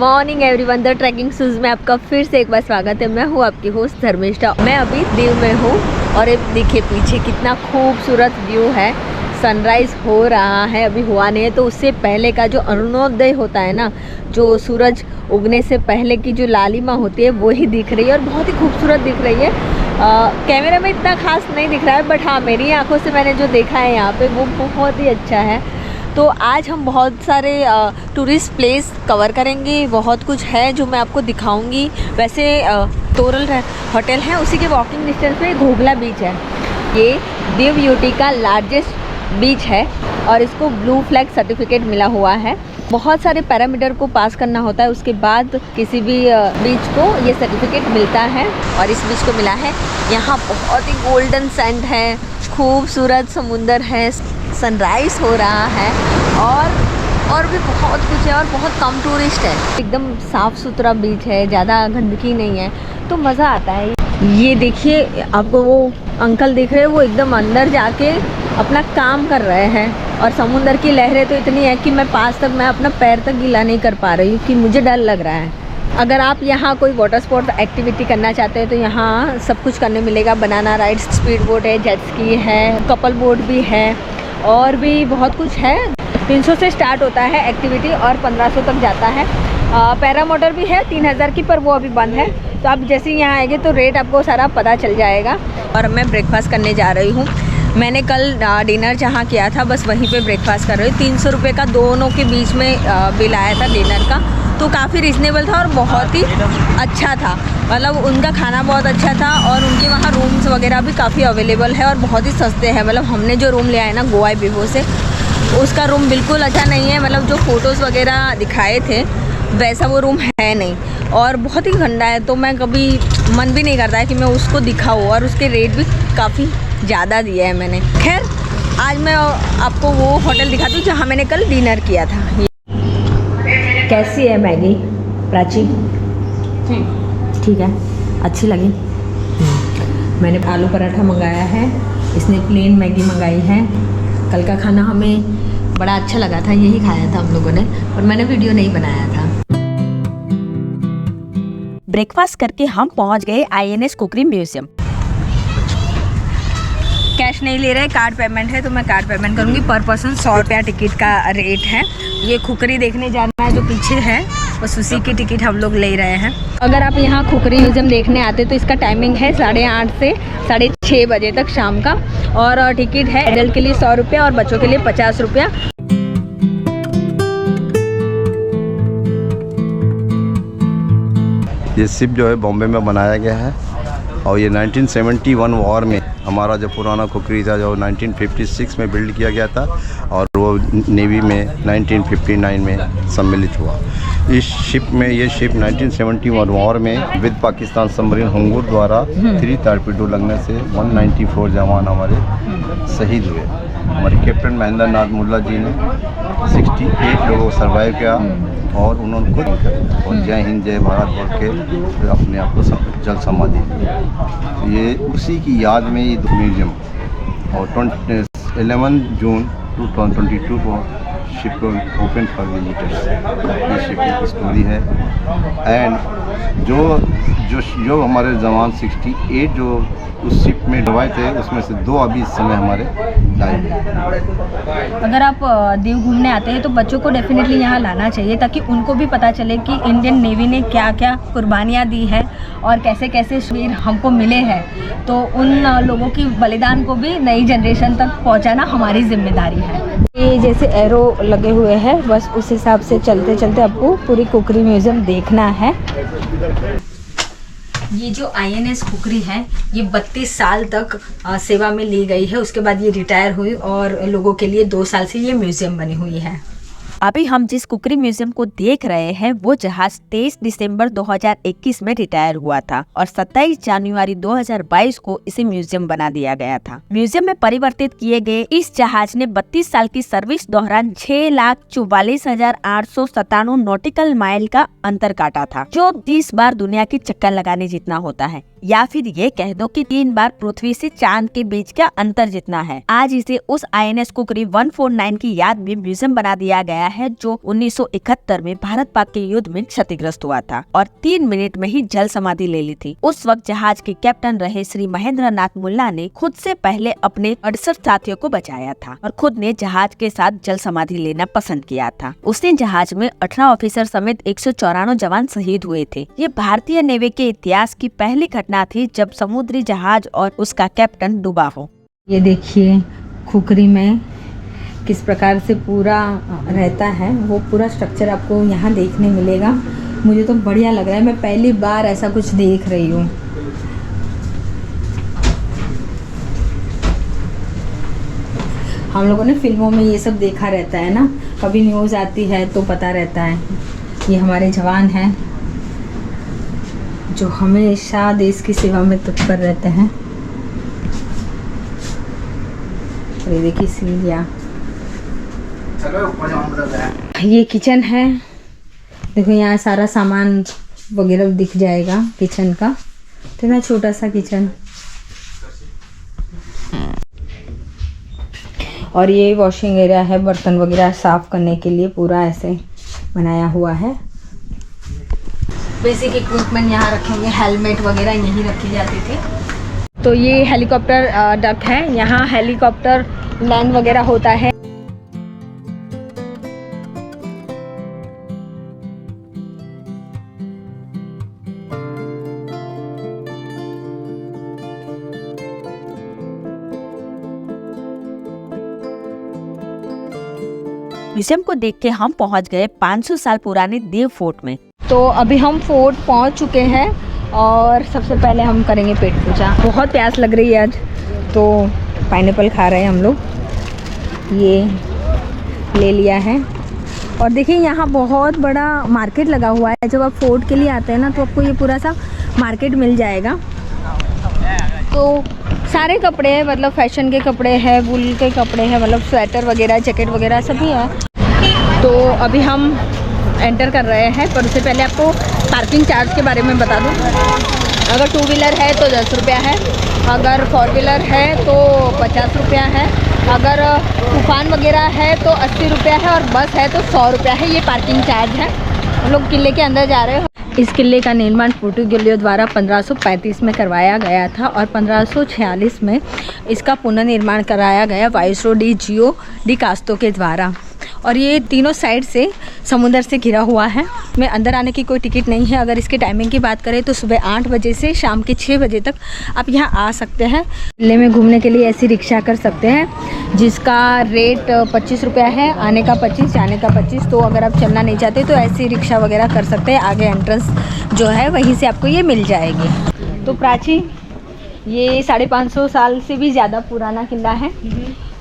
Morning everyone, the trekking shoes में आपका फिर से एक बार स्वागत है। मैं हूँ आपकी होस्ट धर्मेष्ठा। मैं अभी दीव में हूँ और एक देखिए पीछे कितना खूबसूरत व्यू है। सनराइज़ हो रहा है, अभी हुआ नहीं है, तो उससे पहले का जो अरुणोदय होता है ना, जो सूरज उगने से पहले की जो लालिमा होती है वो ही दिख रही है और बहुत ही खूबसूरत दिख रही है। कैमरा में इतना खास नहीं दिख रहा है, बट हाँ मेरी आंखों से मैंने जो देखा है यहाँ पे वो बहुत ही अच्छा है। तो आज हम बहुत सारे टूरिस्ट प्लेस कवर करेंगे, बहुत कुछ है जो मैं आपको दिखाऊंगी। वैसे तोरल होटल है, उसी के वॉकिंग डिस्टेंस पे घोघला बीच है। ये दीव यूटी का लार्जेस्ट बीच है और इसको ब्लू फ्लैग सर्टिफिकेट मिला हुआ है। बहुत सारे पैरामीटर को पास करना होता है, उसके बाद किसी भी बीच को ये सर्टिफिकेट मिलता है और इस बीच को मिला है। यहाँ बहुत ही गोल्डन सैंड है, खूबसूरत समुंदर है, सनराइज़ हो रहा है और भी बहुत कुछ है और बहुत कम टूरिस्ट है। एकदम साफ़ सुथरा बीच है, ज़्यादा गंदगी नहीं है, तो मज़ा आता है। ये देखिए आपको वो अंकल दिख रहे हैं, वो एकदम अंदर जाके अपना काम कर रहे हैं और समुंदर की लहरें तो इतनी है कि मैं अपना पैर तक गीला नहीं कर पा रही हूँ कि मुझे डर लग रहा है। अगर आप यहाँ कोई वाटर स्पोर्ट एक्टिविटी करना चाहते हैं तो यहाँ सब कुछ करने मिलेगा। बनाना राइड, स्पीड बोट है, जेट स्की है, कपल बोट भी है और भी बहुत कुछ है। 300 से स्टार्ट होता है एक्टिविटी और 1500 तक जाता है। पैरा मोटर भी है 3000 की, पर वो अभी बंद है। तो आप जैसे ही यहाँ आएंगे तो रेट आपको सारा पता चल जाएगा। और मैं ब्रेकफास्ट करने जा रही हूँ। मैंने कल डिनर जहाँ किया था बस वहीं पे ब्रेकफास्ट कर रही हूँ। 300 रुपये का दोनों के बीच में बिल आया था डिनर का, तो काफ़ी रिजनेबल था और बहुत ही अच्छा था। मतलब उनका खाना बहुत अच्छा था और उनके वहाँ रूम्स वगैरह भी काफ़ी अवेलेबल है और बहुत ही सस्ते हैं। मतलब हमने जो रूम लिया है ना गोवा विवो से, उसका रूम बिल्कुल अच्छा नहीं है। मतलब जो फ़ोटोज़ वगैरह दिखाए थे वैसा वो रूम है नहीं और बहुत ही गंदा है। तो मैं कभी मन भी नहीं करता है कि मैं उसको दिखाऊँ और उसके रेट भी काफ़ी ज़्यादा दिया है मैंने। खैर आज मैं आपको वो होटल दिखाती हूँ जहाँ मैंने कल डिनर किया था। कैसी है मैगी प्राची? ठीक है, अच्छी लगी। मैंने आलू पराठा मंगाया है, इसने प्लेन मैगी मंगाई है। कल का खाना हमें बड़ा अच्छा लगा था, यही खाया था हम लोगों ने, और मैंने वीडियो नहीं बनाया था। ब्रेकफास्ट करके हम पहुंच गए INS कुकरी म्यूजियम। कैश नहीं ले रहे, कार्ड पेमेंट है, तो मैं कार्ड पेमेंट करूँगी। पर पर्सन 100 रुपया टिकट का रेट है। ये खुकरी देखने जाना है जो पीछे है, बस उसी की टिकट हम लोग ले रहे हैं। अगर आप यहाँ खुकरी म्यूजियम देखने आते तो इसका टाइमिंग है 8:30 से 6:30 बजे तक शाम का। और टिकट है एडल्ट के लिए 100 रुपया और बच्चों के लिए 50 रुपया। ये शिप जो है बॉम्बे में बनाया गया है और ये 1971 वॉर में हमारा जो पुराना खुकरी था जो 1956 में बिल्ड किया गया था और वो नेवी में 1959 में सम्मिलित हुआ। इस शिप में ये शिप 1971 वॉर में विद पाकिस्तान सबमरीन हुंगूर द्वारा 3 टारपीडो लगने से 194 जवान हमारे शहीद हुए। हमारे कैप्टन महेंद्र नाथ मुल्ला जी ने 68 लोगों को सर्वाइव किया और उन्होंने खुद और जय हिंद जय भारत बोल के अपने आप को जल समाधि दी। ये उसी की याद में ये म्यूजियम और 11 जून 2022 को शिप को ओपन फॉर विजिटर्स। ये शिप की स्टोरी है एंड जो हमारे जवान 68 जो उस शिप में डुबाए थे उसमें से 2 अभी इस समय हमारे लाइव हैं। अगर आप दीव घूमने आते हैं तो बच्चों को डेफिनेटली यहाँ लाना चाहिए ताकि उनको भी पता चले कि इंडियन नेवी ने क्या क्या कुर्बानियाँ दी है और कैसे कैसे वीर हमको मिले हैं। तो उन लोगों की बलिदान को भी नई जनरेशन तक पहुँचाना हमारी जिम्मेदारी है। ये जैसे एरो लगे हुए हैं, बस उस हिसाब से चलते चलते आपको पूरी कुकरी म्यूजियम देखना है। ये जो INS खुकरी है ये 32 साल तक सेवा में ली गई है। उसके बाद ये रिटायर हुई और लोगों के लिए 2 साल से ये म्यूजियम बनी हुई है। अभी हम जिस कुकरी म्यूजियम को देख रहे हैं वो जहाज 23 दिसंबर 2021 में रिटायर हुआ था और 27 जनवरी 2022 को इसे म्यूजियम बना दिया गया था। म्यूजियम में परिवर्तित किए गए इस जहाज ने 32 साल की सर्विस दौरान 6,44,897 नॉटिकल माइल का अंतर काटा था, जो 30 बार दुनिया की चक्कर लगाने जितना होता है। या फिर ये कह दो कि 3 बार पृथ्वी से चांद के बीच का अंतर जितना है। आज इसे उस INS कुकरी 149 की याद में म्यूजियम बना दिया गया है, जो 1971 में भारत पाक के युद्ध में क्षतिग्रस्त हुआ था और 3 मिनट में ही जल समाधि ले ली थी। उस वक्त जहाज के कैप्टन रहे श्री महेंद्र नाथ मुल्ला ने खुद से पहले अपने 68 साथियों को बचाया था और खुद ने जहाज के साथ जल समाधि लेना पसंद किया था। उसी जहाज में 18 ऑफिसर समेत 194 जवान शहीद हुए थे। ये भारतीय नेवी के इतिहास की पहली घटना थी जब समुद्री जहाज और उसका कैप्टन डूबा हो। ये देखिए खुकरी में किस प्रकार से पूरा रहता है, वो पूरा स्ट्रक्चर आपको यहाँ देखने मिलेगा। मुझे तो बढ़िया लग रहा है, मैं पहली बार ऐसा कुछ देख रही हूँ। हम लोगों ने फिल्मों में ये सब देखा रहता है ना, कभी न्यूज़ आती है तो पता रहता है। ये हमारे जवान हैं जो हमेशा देश की सेवा में तत्पर रहते हैं। ये देखिए सीढ़ियाँ, ये किचन है। देखो यहाँ सारा सामान वगैरह दिख जाएगा किचन का। तो इतना छोटा सा किचन, और ये वॉशिंग एरिया है, बर्तन वगैरह साफ़ करने के लिए पूरा ऐसे बनाया हुआ है। बेसिक इक्विपमेंट यहाँ रखे होंगे, हेलमेट वगैरह यहीं रखी जाती थी। तो ये हेलीकॉप्टर डक है, यहाँ हेलीकॉप्टर लैंड वगैरह होता है। म्यूजियम को देख के हम पहुंच गए 500 साल पुराने देव फोर्ट में। तो अभी हम फोर्ट पहुंच चुके हैं और सबसे पहले हम करेंगे पेट पूजा। बहुत प्यास लग रही है आज, तो पाइनएप्पल खा रहे हैं हम लोग। ये ले लिया है। और देखिए यहाँ बहुत बड़ा मार्केट लगा हुआ है। जब आप फोर्ट के लिए आते हैं ना, तो आपको ये पूरा सा मार्केट मिल जाएगा। तो सारे कपड़े हैं, मतलब फैशन के कपड़े हैं, वूल के कपड़े हैं, मतलब स्वेटर वगैरह, जैकेट वगैरह सभी है। तो अभी हम एंटर कर रहे हैं, पर उससे पहले आपको पार्किंग चार्ज के बारे में बता दूं। अगर 2 व्हीलर है तो 10 रुपया है, अगर 4 व्हीलर है तो 50 रुपया है, अगर तूफान वगैरह है तो 80 रुपया है, और बस है तो 100 रुपया है। ये पार्किंग चार्ज है। हम लोग किले के अंदर जा रहे हैं। इस किले का निर्माण पुर्तगालियों द्वारा 1535 में करवाया गया था और 1546 में इसका पुनर्निर्माण कराया गया वाइसरॉय डी जियो डी कास्तो के द्वारा। और ये तीनों साइड से समुद्र से घिरा हुआ है। में अंदर आने की कोई टिकट नहीं है। अगर इसके टाइमिंग की बात करें तो सुबह 8 बजे से शाम के 6 बजे तक आप यहाँ आ सकते हैं। किले में घूमने के लिए ऐसी रिक्शा कर सकते हैं जिसका रेट 25 रुपया है, आने का 25, जाने का 25। तो अगर आप चलना नहीं चाहते तो ऐसी रिक्शा वगैरह कर सकते हैं। आगे एंट्रेंस जो है वहीं से आपको ये मिल जाएगी। तो प्राची ये 550 साल से भी ज़्यादा पुराना किला है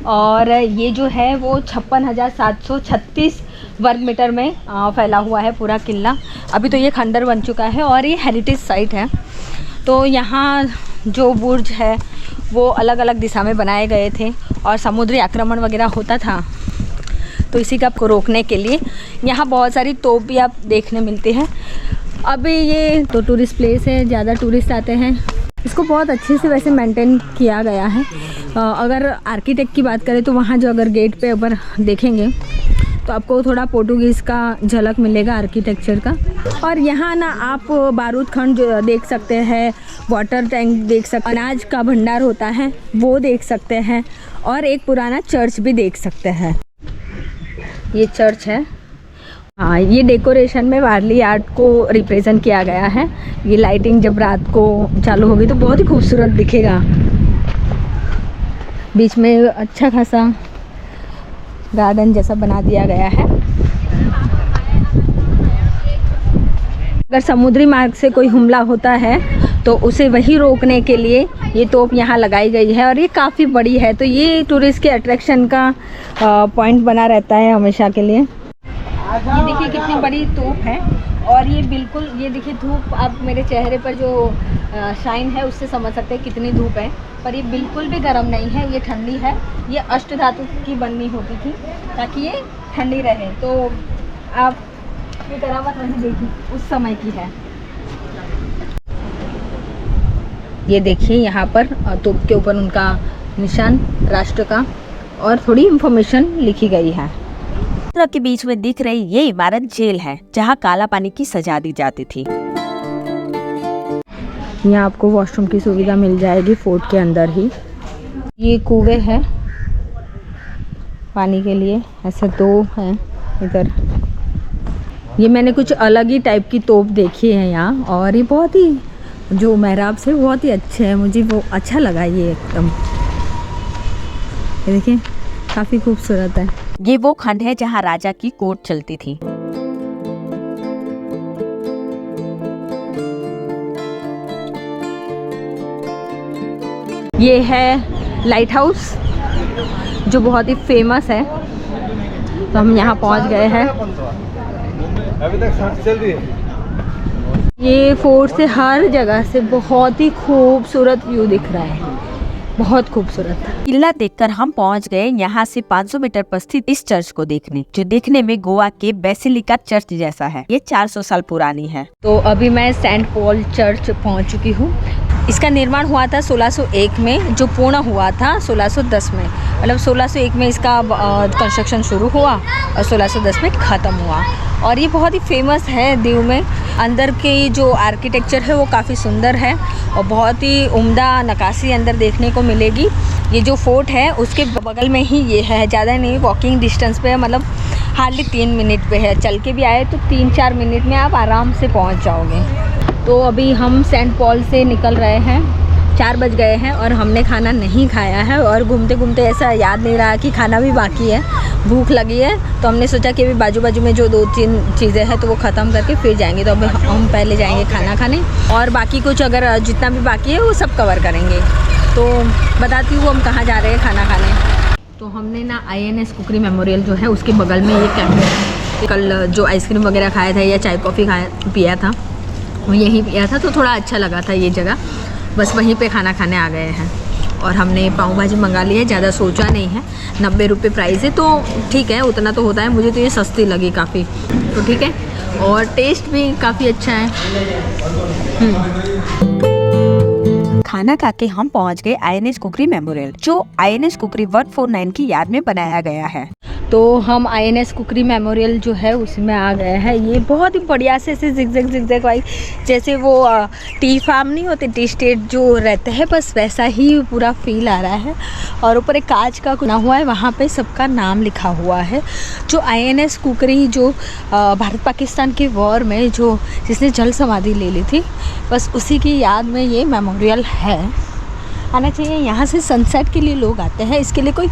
और ये जो है वो 56,736 वर्ग मीटर में फैला हुआ है पूरा किला। अभी तो ये खंडर बन चुका है और ये हेरिटेज साइट है। तो यहाँ जो बुर्ज है वो अलग अलग दिशा में बनाए गए थे और समुद्री आक्रमण वगैरह होता था, तो इसी का को रोकने के लिए यहाँ बहुत सारी तोप भी आप देखने मिलती है। अभी ये तो टूरिस्ट प्लेस है, ज़्यादा टूरिस्ट आते हैं। इसको बहुत अच्छे से वैसे मेंटेन किया गया है। अगर आर्किटेक्ट की बात करें तो वहाँ जो अगर गेट पे ऊपर देखेंगे तो आपको थोड़ा पोर्टुगीज़ का झलक मिलेगा आर्किटेक्चर का। और यहाँ ना आप बारूद खंड जो देख सकते हैं, वाटर टैंक देख सकते हैं, अनाज का भंडार होता है वो देख सकते हैं, और एक पुराना चर्च भी देख सकते हैं। ये चर्च है। हाँ, ये डेकोरेशन में वारली आर्ट को रिप्रेजेंट किया गया है। ये लाइटिंग जब रात को चालू होगी तो बहुत ही खूबसूरत दिखेगा। बीच में अच्छा खासा गार्डन जैसा बना दिया गया है। अगर समुद्री मार्ग से कोई हमला होता है तो उसे वही रोकने के लिए ये तोप यहाँ लगाई गई है और ये काफ़ी बड़ी है। तो ये टूरिस्ट के अट्रैक्शन का पॉइंट बना रहता है हमेशा के लिए। ये देखिए कितनी बड़ी तोप है और ये बिल्कुल, ये देखिए धूप, आप मेरे चेहरे पर जो शाइन है उससे समझ सकते हैं कितनी धूप है, पर ये बिल्कुल भी गर्म नहीं है, ये ठंडी है। ये अष्ट धातु की बननी होती थी ताकि ये ठंडी रहे। तो आप ये करावट वही देखिए उस समय की है। ये देखिए यहाँ पर तोप के ऊपर उनका निशान राष्ट्र का और थोड़ी इंफॉर्मेशन लिखी गई है। समुद्र के बीच में दिख रही ये इमारत जेल है, जहाँ काला पानी की सजा दी जाती थी। यहाँ आपको वॉशरूम की सुविधा मिल जाएगी फोर्ट के अंदर ही। ये कुएं है पानी के लिए, ऐसे 2 हैं इधर। ये मैंने कुछ अलग ही टाइप की तोप देखी है यहाँ, और ये बहुत ही जो मेहराब से बहुत ही अच्छे हैं, मुझे वो अच्छा लगा ये एकदम। ये देखिए काफ़ी खूबसूरत है। ये वो खंड है जहाँ राजा की कोर्ट चलती थी। ये है लाइट हाउस जो बहुत ही फेमस है। तो हम यहाँ पहुँच गए हैं। अभी तक सर्च चल रही है। ये फोर्ट से हर जगह से बहुत ही खूबसूरत व्यू दिख रहा है, बहुत खूबसूरत। किला देखकर हम पहुंच गए यहाँ से 500 मीटर पर स्थित इस चर्च को देखने, जो देखने में गोवा के बेसिलिका चर्च जैसा है। ये 400 साल पुरानी है। तो अभी मैं सेंट पॉल चर्च पहुंच चुकी हूँ। इसका निर्माण हुआ था 1601 में, जो पूर्ण हुआ था 1610 में। मतलब 1601 में इसका कंस्ट्रक्शन शुरू हुआ और 1610 में ख़त्म हुआ। और ये बहुत ही फेमस है दीव में। अंदर की जो आर्किटेक्चर है वो काफ़ी सुंदर है और बहुत ही उम्दा नक्काशी अंदर देखने को मिलेगी। ये जो फोर्ट है उसके बगल में ही ये है, ज़्यादा नहीं, वॉकिंग डिस्टेंस पे है। मतलब हार्डली 3 मिनट पे है। चल के भी आए तो 3-4 मिनट में आप आराम से पहुंच जाओगे। तो अभी हम सेंट पॉल से निकल रहे हैं, 4 बज गए हैं और हमने खाना नहीं खाया है। और घूमते घूमते ऐसा याद नहीं रहा कि खाना भी बाकी है, भूख लगी है। तो हमने सोचा कि अभी बाजू बाजू में जो 2-3 चीज़ें हैं तो वो ख़त्म करके फिर जाएंगे। तो अभी हम पहले जाएंगे खाना खाने और बाकी कुछ अगर जितना भी बाकी है वो सब कवर करेंगे। तो बताती हूँ हम कहाँ जा रहे हैं खाना खाने। तो हमने ना INS कुकरी मेमोरियल जो है उसके बगल में ये कैफे, कल जो आइसक्रीम वगैरह खाया था या चाय कॉफ़ी पिया था वो यहीं पिया था, तो थोड़ा अच्छा लगा था ये जगह। बस वहीं पे खाना खाने आ गए हैं और हमने पाव भाजी मंगा ली है। ज़्यादा सोचा नहीं है, 90 रुपये प्राइस है, तो ठीक है, उतना तो होता है। मुझे तो ये सस्ती लगी काफ़ी, तो ठीक है। और टेस्ट भी काफ़ी अच्छा है। खाना खा के हम पहुंच गए INS कुकरी मेमोरियल, जो INS कुकरी 149 की याद में बनाया गया है। तो हम INS कुकरी मेमोरियल जो है उसमें आ गए हैं। ये बहुत ही बढ़िया से जिगजैग वाइज, जैसे वो टी फार्म नहीं होते, टी स्टेट जो रहते हैं, बस वैसा ही पूरा फील आ रहा है। और ऊपर एक कांच का बना हुआ है, वहाँ पे सबका नाम लिखा हुआ है। जो INS कुकरी जो भारत पाकिस्तान के वॉर में जो जिसने जल समाधि ले ली थी, बस उसी की याद में ये मेमोरियल है। आना चाहिए। यहाँ से सनसेट के लिए लोग आते हैं, इसके लिए कोई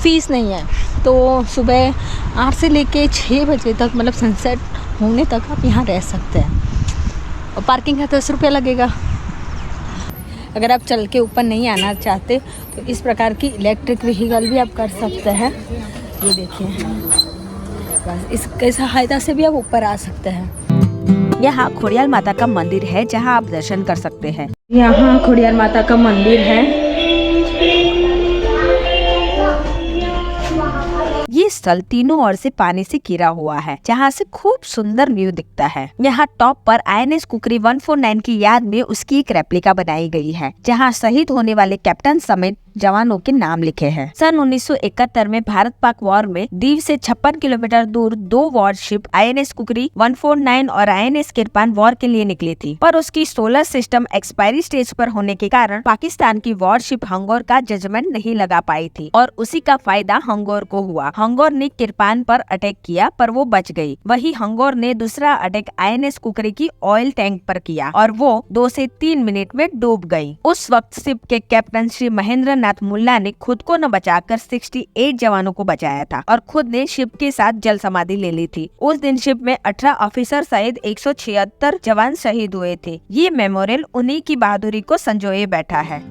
फ़ीस नहीं है। तो सुबह 8 से लेके 6 बजे तक, मतलब सनसेट होने तक आप यहाँ रह सकते हैं। और पार्किंग का 10 रुपया लगेगा। अगर आप चल के ऊपर नहीं आना चाहते तो इस प्रकार की इलेक्ट्रिक व्हीकल भी आप कर सकते हैं। ये देखिए, बस इसके सहायता से भी आप ऊपर आ सकते हैं। यहाँ खोड़ियाल माता का मंदिर है, जहाँ आप दर्शन कर सकते हैं। यहाँ खोड़ियाल माता का मंदिर है। ये स्थल तीनों ओर से पानी से घिरा हुआ है, जहाँ से खूब सुंदर व्यू दिखता है। यहाँ टॉप पर INS कुकरी 149 की याद में उसकी एक रेप्लिका बनाई गई है, जहाँ शहीद होने वाले कैप्टन समेत जवानों के नाम लिखे हैं। सन 1971 में भारत पाक वॉर में दीव से 56 किलोमीटर दूर 2 वॉरशिप INS कुकरी 149 और INS किरपान वॉर के लिए निकली थी, पर उसकी सोलर सिस्टम एक्सपायरी स्टेज पर होने के कारण पाकिस्तान की वॉरशिप हंगोर का जजमेंट नहीं लगा पाई थी और उसी का फायदा हंगोर को हुआ। हंगोर ने किरपान पर अटैक किया, पर वो बच गई। वही हंगोर ने दूसरा अटैक INS कुकरी की ऑयल टैंक पर किया और वो 2 से 3 मिनट में डूब गई। उस वक्त शिप के कैप्टन श्री महेंद्र नाथ मुल्ला ने खुद को न बचाकर 68 जवानों को बचाया था और खुद ने शिप के साथ जल समाधि ले ली थी। उस दिन शिप में 18 ऑफिसर सहित 176 जवान शहीद हुए थे। ये मेमोरियल उन्हीं की बहादुरी को संजोए बैठा है।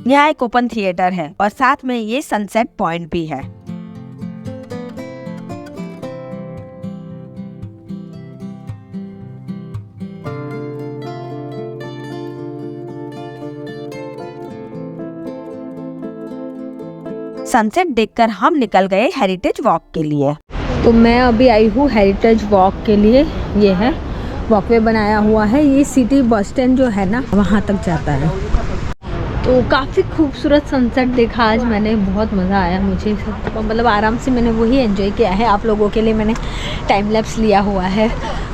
यहाँ एक ओपन थिएटर है और साथ में ये सनसेट पॉइंट भी है। सनसेट देखकर हम निकल गए हेरिटेज वॉक के लिए। तो मैं अभी आई हूँ हेरिटेज वॉक के लिए। ये है वॉकवे बनाया हुआ है। ये सिटी बस स्टैंड जो है ना, वहाँ तक जाता है। तो काफ़ी खूबसूरत सनसेट देखा आज मैंने, बहुत मज़ा आया मुझे। मतलब आराम से मैंने वही एंजॉय किया है। आप लोगों के लिए मैंने टाइम लैप्स लिया हुआ है,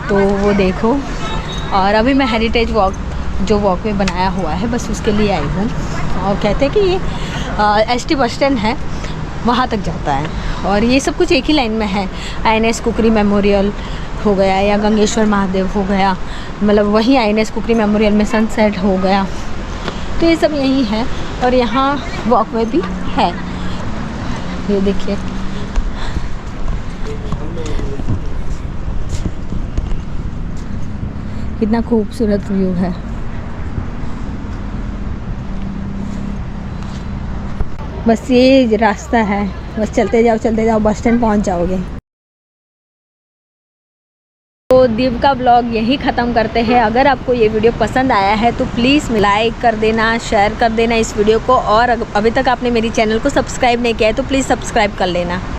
तो वो देखो। और अभी मैं हेरिटेज वॉक जो वॉकवे बनाया हुआ है बस उसके लिए आई हूँ। और कहते हैं कि ये ST बस स्टैंड है, वहाँ तक जाता है। और ये सब कुछ एक ही लाइन में है। INS कुकरी मेमोरियल हो गया या गंगेश्वर महादेव हो गया, मतलब वही INS कुकरी मेमोरियल में सनसेट हो गया, तो ये सब यही है। और यहाँ वॉकवे भी है, ये देखिए। कितना खूबसूरत व्यू है। बस ये रास्ता है, बस चलते जाओ बस स्टैंड पहुँच जाओगे। तो दीव का ब्लॉग यही ख़त्म करते हैं। अगर आपको ये वीडियो पसंद आया है तो प्लीज़ लाइक कर देना, शेयर कर देना इस वीडियो को। और अभी तक आपने मेरी चैनल को सब्सक्राइब नहीं किया है तो प्लीज़ सब्सक्राइब कर लेना।